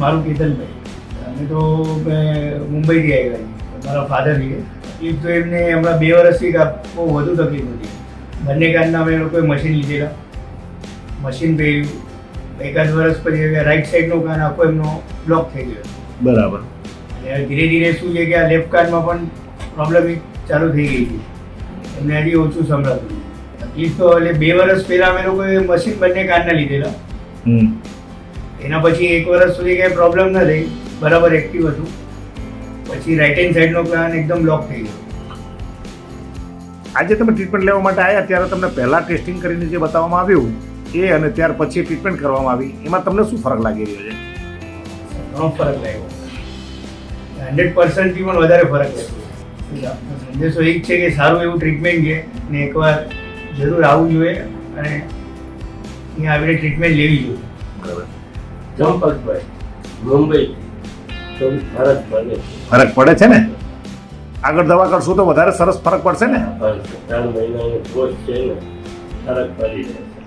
મારું કેતનભાઈ. અમે તો મુંબઈથી આવ્યા છીએ. મારા ફાધર છે. તકલીફ તો એમને હમણાં 2 વર્ષથી બહુ વધુ તકલીફ હતી. બંને કાનના અમે લોકોએ મશીન લીધેલા. મશીન પહેર્યું. 1 વર્ષ પછી રાઈટ સાઈડનો કાન આખો એમનો બ્લોક થઈ ગયો. બરાબર. અને ધીરે ધીરે શું છે કે આ લેફ્ટ કાનમાં પણ પ્રોબ્લેમ ચાલુ થઈ ગઈ હતી. એમને હજી ઓછું સંભળાતું. તકલીફ તો એટલે 2 વર્ષ પહેલાં અમે લોકોએ મશીન બંને કાનના લીધેલા. એના પછી 1 વર્ષ સુધી કંઈ પ્રોબ્લેમ ન થઈ, બરાબર એક્ટિવ હતું. પછી રાઈટ હેન્ડ સાઈડનો કાન એકદમ બ્લોક થઈ ગયો. આજે તમે ટ્રીટમેન્ટ લેવા માટે આવ્યા ત્યારે તમને પહેલાં ટેસ્ટિંગ કરીને જે બતાવવામાં આવ્યું એ અને ત્યાર પછી ટ્રીટમેન્ટ કરવામાં આવી એમાં તમને શું ફરક લાગી રહ્યો છે? ઘણો ફરક લાગ્યો. 100% થી પણ વધારે ફરક લાગ્યો. સંદેશો એ જ છે કે સારું એવું ટ્રીટમેન્ટ છે ને એકવાર જરૂર આવવું જોઈએ અને અહીંયા આવીને ટ્રીટમેન્ટ લેવી જોઈએ. બરાબર. ચંપકભાઈ મુંબઈ તો ફરક પડે. ફરક પડે છે ને? આગળ દવા કરશું તો વધારે સરસ ફરક પડશે ને? 3 મહિનાનો કોર્સ છે ને, ફરક પડી જાય.